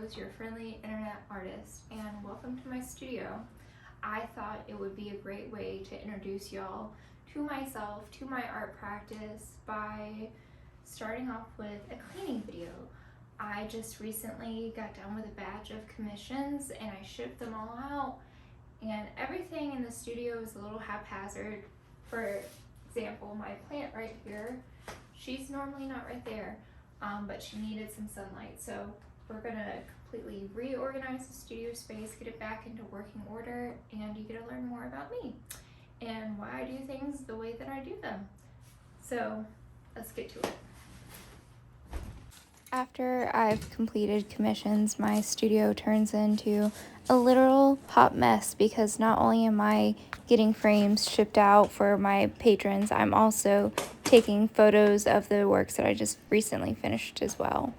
Rose, your friendly internet artist, and welcome to my studio. I thought it would be a great way to introduce y'all to myself, to my art practice, by starting off with a cleaning video. I just recently got done with a batch of commissions and I shipped them all out, and everything in the studio is a little haphazard. For example, my plant right here, she's normally not right there, but she needed some sunlight, so we're gonna completely reorganize the studio space, get it back into working order, and you get to learn more about me and why I do things the way that I do them. So let's get to it. After I've completed commissions, my studio turns into a literal hot mess because not only am I getting frames shipped out for my patrons, I'm also taking photos of the works that I just recently finished as well.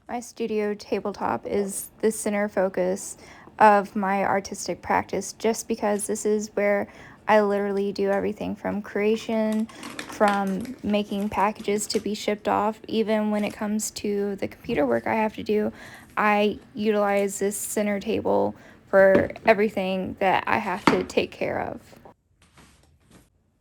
My studio tabletop is the center focus of my artistic practice just because this is where I literally do everything from creation, from making packages to be shipped off. Even when it comes to the computer work I have to do, I utilize this center table for everything that I have to take care of.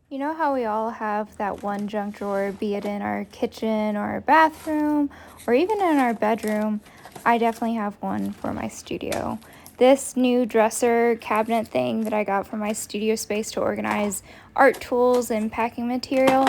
You know how we all have that one junk drawer, be it in our kitchen or our bathroom or even in our bedroom? I definitely have one for my studio. This new dresser cabinet thing that I got from my studio space to organize art tools and packing material,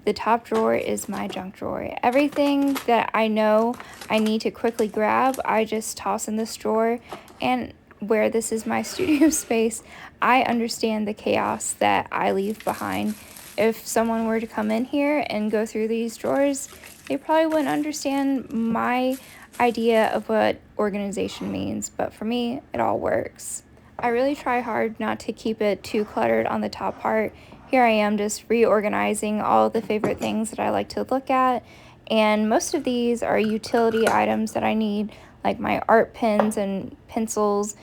the top drawer is my junk drawer. Everything that I know I need to quickly grab, I just toss in this drawer. And where this is my studio space, I understand the chaos that I leave behind. If someone were to come in here and go through these drawers, they probably wouldn't understand my idea of what organization means, but for me, it all works. I really try hard not to keep it too cluttered on the top part. Here I am just reorganizing all the favorite things that I like to look at, and most of these are utility items that I need, like my art pens and pencils.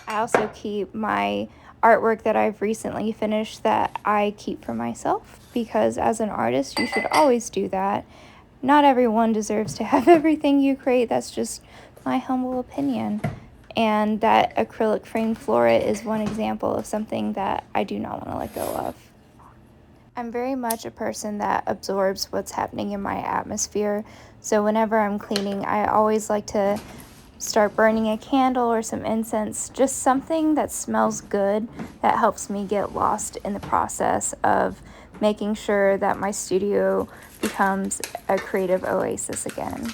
I also keep my artwork that I've recently finished that I keep for myself, because as an artist, you should always do that. Not everyone deserves to have everything you create. That's just my humble opinion. And that acrylic framed flora is one example of something that I do not want to let go of. I'm very much a person that absorbs what's happening in my atmosphere. So whenever I'm cleaning, I always like to start burning a candle or some incense, just something that smells good that helps me get lost in the process of making sure that my studio becomes a creative oasis again.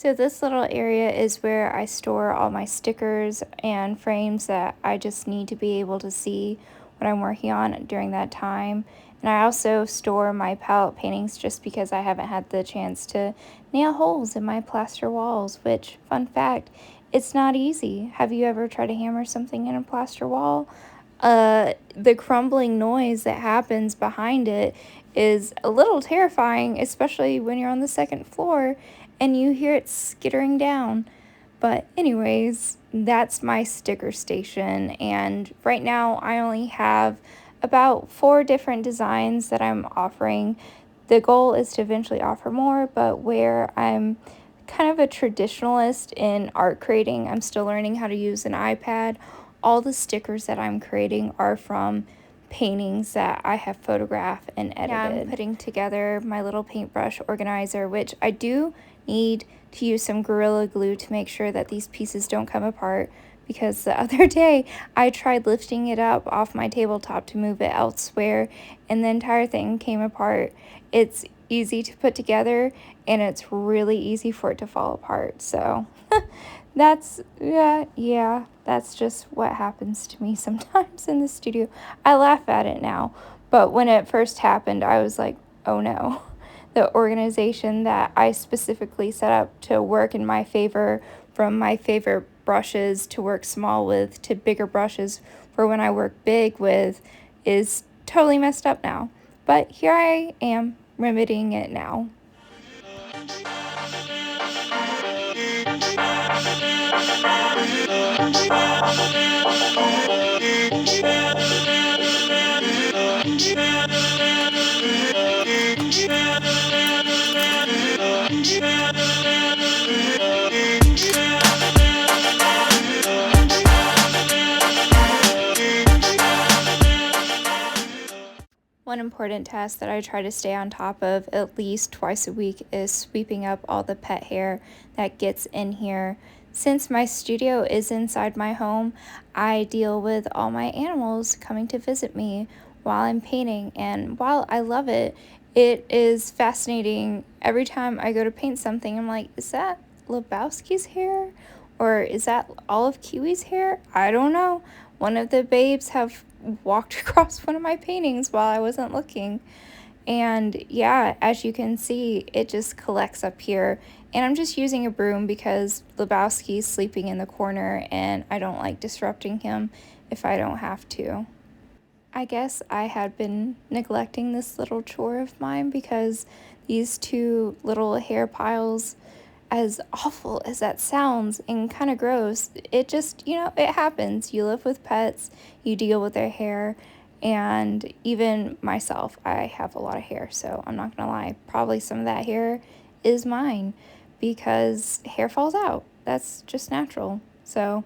So this little area is where I store all my stickers and frames that I just need to be able to see what I'm working on during that time. And I also store my palette paintings just because I haven't had the chance to nail holes in my plaster walls, which, fun fact, it's not easy. Have you ever tried to hammer something in a plaster wall? The crumbling noise that happens behind it is a little terrifying, especially when you're on the second floor and you hear it skittering down. But anyways, that's my sticker station, and right now I only have about 4 different designs that I'm offering. The goal is to eventually offer more, but where I'm kind of a traditionalist in art creating, I'm still learning how to use an iPad. All the stickers that I'm creating are from paintings that I have photographed and edited. Yeah, I'm putting together my little paintbrush organizer, which I do need to use some Gorilla Glue to make sure that these pieces don't come apart, because the other day I tried lifting it up off my tabletop to move it elsewhere and the entire thing came apart. It's easy to put together and it's really easy for it to fall apart. So that's that's just what happens to me sometimes in the studio. I laugh at it now, but when it first happened I was like, oh no. The organization that I specifically set up to work in my favor, from my favorite brushes to work small with to bigger brushes for when I work big with, is totally messed up now. But here I am remedying it now. One important task that I try to stay on top of at least twice a week is sweeping up all the pet hair that gets in here. Since my studio is inside my home, I deal with all my animals coming to visit me while I'm painting, and while I love it, it is fascinating. Every time I go to paint something, I'm like, is that Lebowski's hair? Or is that Olive Kiwi's hair? I don't know. One of the babes have walked across one of my paintings while I wasn't looking. And yeah, as you can see, it just collects up here. And I'm just using a broom because Lebowski's sleeping in the corner and I don't like disrupting him if I don't have to. I guess I had been neglecting this little chore of mine because these 2 little hair piles, as awful as that sounds and kind of gross, it just, it happens. You live with pets, you deal with their hair, and even myself, I have a lot of hair, so I'm not gonna lie, probably some of that hair is mine because hair falls out. That's just natural. So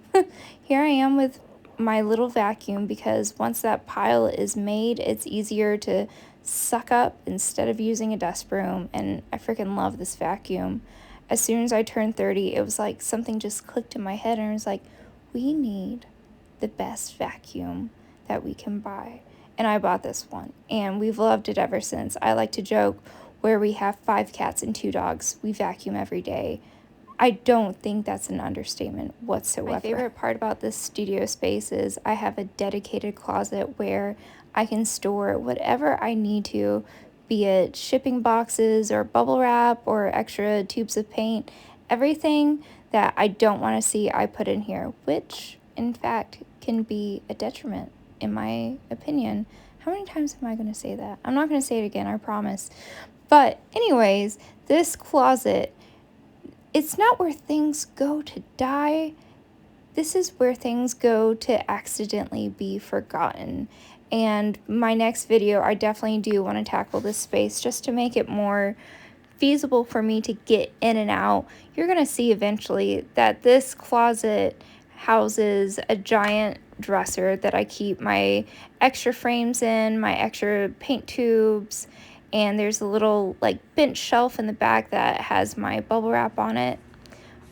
here I am with my little vacuum, because once that pile is made, it's easier to suck up instead of using a dust broom, and I freaking love this vacuum. As soon as I turned 30, it was like something just clicked in my head and it was like, we need the best vacuum that we can buy. And I bought this one and we've loved it ever since. I like to joke, where we have 5 cats and 2 dogs, we vacuum every day. I don't think that's an understatement whatsoever. My favorite part about this studio space is I have a dedicated closet where I can store whatever I need to, be it shipping boxes or bubble wrap or extra tubes of paint. Everything that I don't want to see, I put in here, which in fact can be a detriment in my opinion. How many times am I going to say that? I'm not going to say it again, I promise. But anyways, this closet, it's not where things go to die. This is where things go to accidentally be forgotten. And my next video, I definitely do want to tackle this space just to make it more feasible for me to get in and out. You're going to see eventually that this closet houses a giant dresser that I keep my extra frames in, my extra paint tubes, and there's a little like bench shelf in the back that has my bubble wrap on it.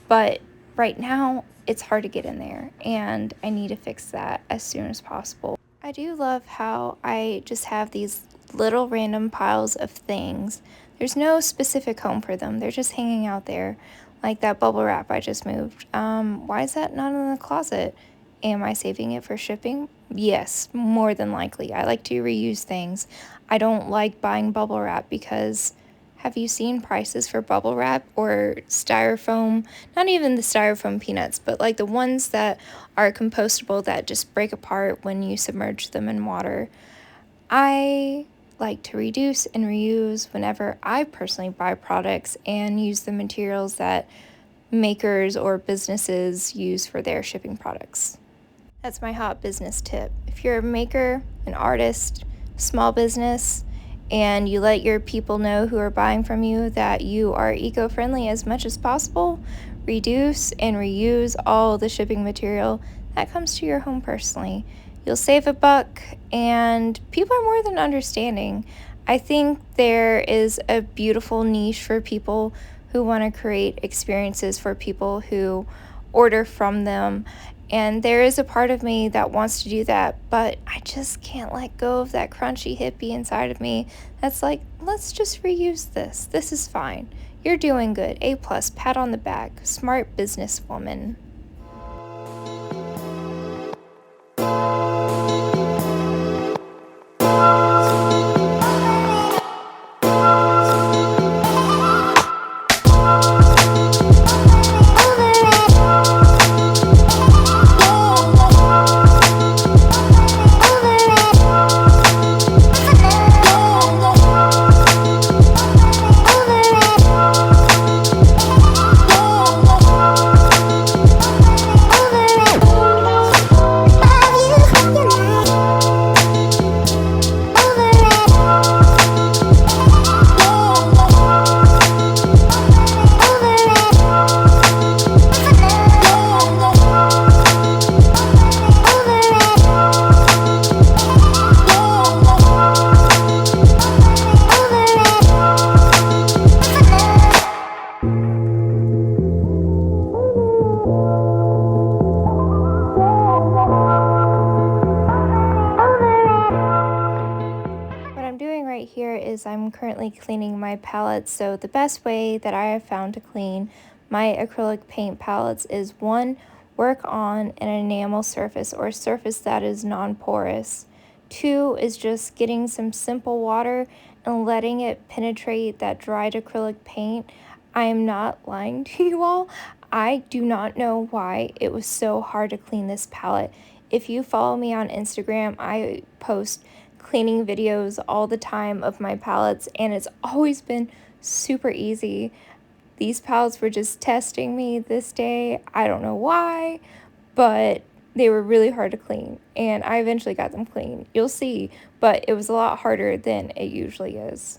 But right now it's hard to get in there and I need to fix that as soon as possible. I do love how I just have these little random piles of things. There's no specific home for them. They're just hanging out there, like that bubble wrap I just moved. Why is that not in the closet? Am I saving it for shipping? Yes, more than likely. I like to reuse things. I don't like buying bubble wrap because have you seen prices for bubble wrap or styrofoam? Not even the styrofoam peanuts, but like the ones that are compostable that just break apart when you submerge them in water. I like to reduce and reuse whenever I personally buy products and use the materials that makers or businesses use for their shipping products. That's my hot business tip. If you're a maker, an artist, small business, and you let your people know who are buying from you that you are eco-friendly as much as possible, reduce and reuse all the shipping material that comes to your home personally. You'll save a buck, and people are more than understanding. I think there is a beautiful niche for people who want to create experiences for people who order from them. And there is a part of me that wants to do that, but I just can't let go of that crunchy hippie inside of me that's like, let's just reuse this. This is fine. You're doing good. A+, pat on the back. Smart businesswoman. I'm currently cleaning my palettes, so the best way that I have found to clean my acrylic paint palettes is 1, work on an enamel surface or surface that is non-porous. 2 is just getting some simple water and letting it penetrate that dried acrylic paint. I am not lying to you all. I do not know why it was so hard to clean this palette. If you follow me on Instagram, I post cleaning videos all the time of my palettes, and it's always been super easy. These palettes were just testing me this day. I don't know why, but they were really hard to clean, and I eventually got them clean. You'll see, but it was a lot harder than it usually is.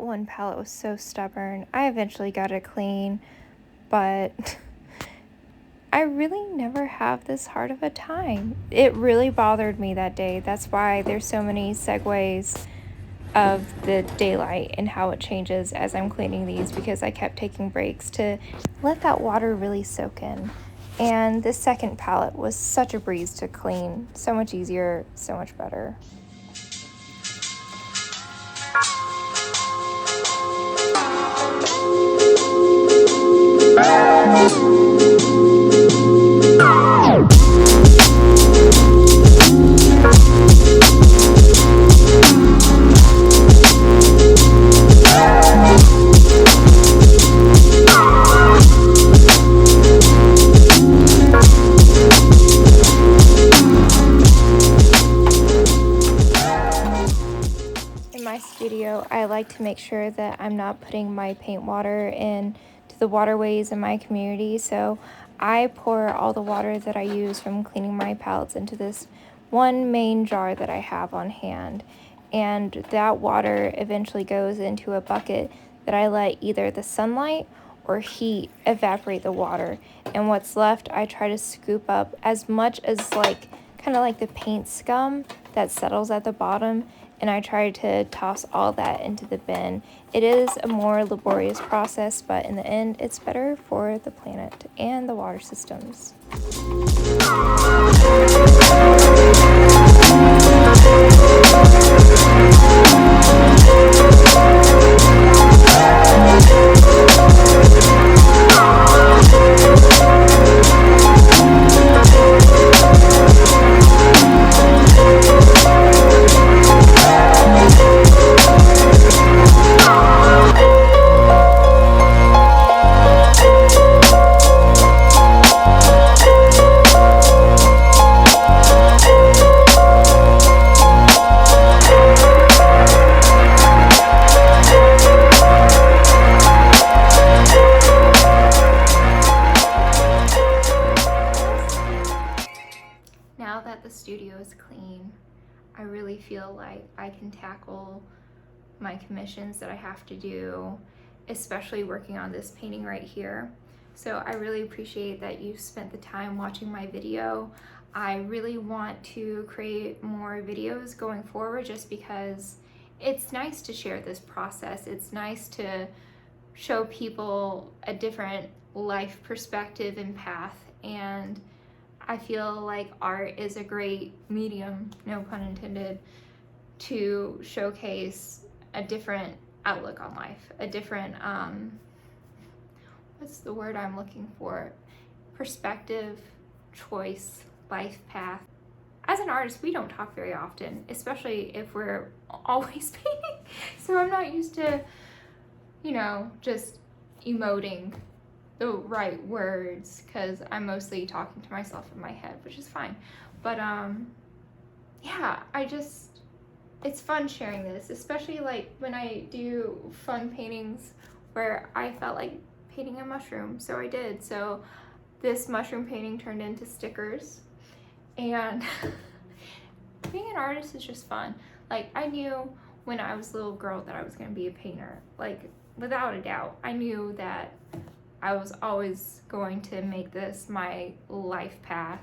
One palette was so stubborn. I eventually got it clean, but I really never have this hard of a time. It really bothered me that day. That's why there's so many segues of the daylight and how it changes as I'm cleaning these, because I kept taking breaks to let that water really soak in. And this second palette was such a breeze to clean. So much easier, so much better. like to make sure that I'm not putting my paint water into the waterways in my community. So I pour all the water that I use from cleaning my pallets into this one main jar that I have on hand. And that water eventually goes into a bucket that I let either the sunlight or heat evaporate the water. And what's left, I try to scoop up as much as kind of like the paint scum that settles at the bottom, and I try to toss all that into the bin. It is a more laborious process, but in the end, it's better for the planet and the water systems. Now that the studio is clean, I really feel like I can tackle my commissions that I have to do, especially working on this painting right here. So I really appreciate that you spent the time watching my video. I really want to create more videos going forward just because it's nice to share this process. It's nice to show people a different life perspective and path, and I feel like art is a great medium, no pun intended, to showcase a different outlook on life, a different, what's the word I'm looking for? Perspective, choice, life path. As an artist, we don't talk very often, especially if we're always painting. So I'm not used to, just emoting the right words, because I'm mostly talking to myself in my head, which is fine. But yeah, it's fun sharing this, especially like when I do fun paintings where I felt like painting a mushroom, so I did. So this mushroom painting turned into stickers, and being an artist is just fun. Like, I knew when I was a little girl that I was going to be a painter, like without a doubt. I knew that I was always going to make this my life path.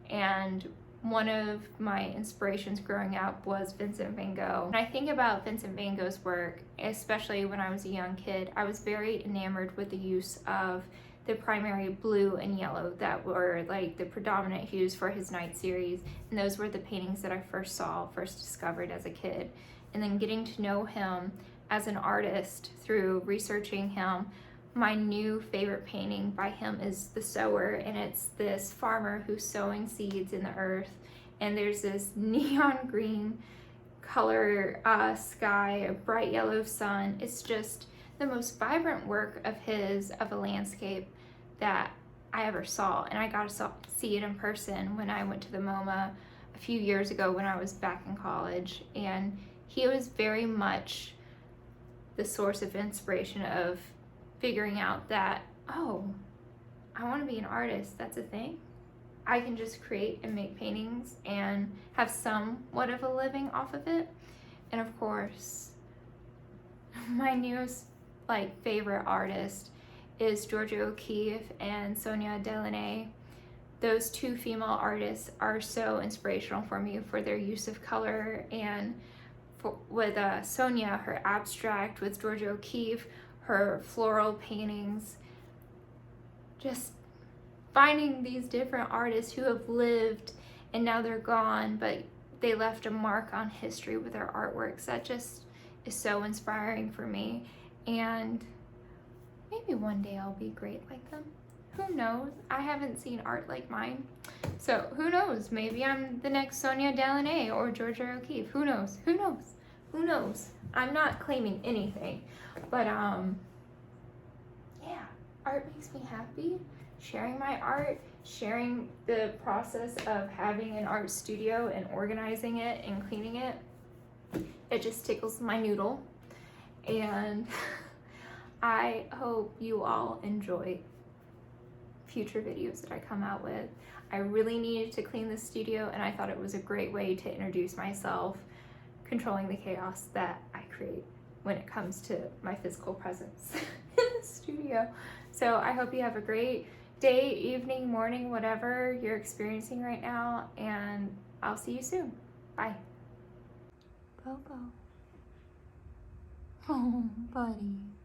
And one of my inspirations growing up was Vincent van Gogh. When I think about Vincent van Gogh's work, especially when I was a young kid, I was very enamored with the use of the primary blue and yellow that were like the predominant hues for his night series. And those were the paintings that I first discovered as a kid. And then getting to know him as an artist through researching him, my new favorite painting by him is The Sower, and it's this farmer who's sowing seeds in the earth, and there's this neon green color sky, a bright yellow sun. It's just the most vibrant work of his, of a landscape that I ever saw, and I got to see it in person when I went to the MoMA a few years ago when I was back in college, and he was very much the source of inspiration of figuring out that, oh, I want to be an artist. That's a thing. I can just create and make paintings and have somewhat of a living off of it. And of course, my newest favorite artist is Georgia O'Keeffe and Sonia Delaunay. Those two female artists are so inspirational for me for their use of color, and with Sonia, her abstract, with Georgia O'Keeffe, her floral paintings. Just finding these different artists who have lived and now they're gone, but they left a mark on history with their artworks. That just is so inspiring for me, and maybe one day I'll be great like them. Who knows? I haven't seen art like mine, so who knows? Maybe I'm the next Sonia Delaunay or Georgia O'Keeffe. Who knows? Who knows? Who knows? I'm not claiming anything, but yeah, art makes me happy. Sharing my art, sharing the process of having an art studio and organizing it and cleaning it, it just tickles my noodle. and I hope you all enjoy future videos that I come out with. I really needed to clean the studio, and I thought it was a great way to introduce myself, controlling the chaos that I create when it comes to my physical presence in the studio. So I hope you have a great day, evening, morning, whatever you're experiencing right now, and I'll see you soon. Bye. Bobo. Oh, buddy.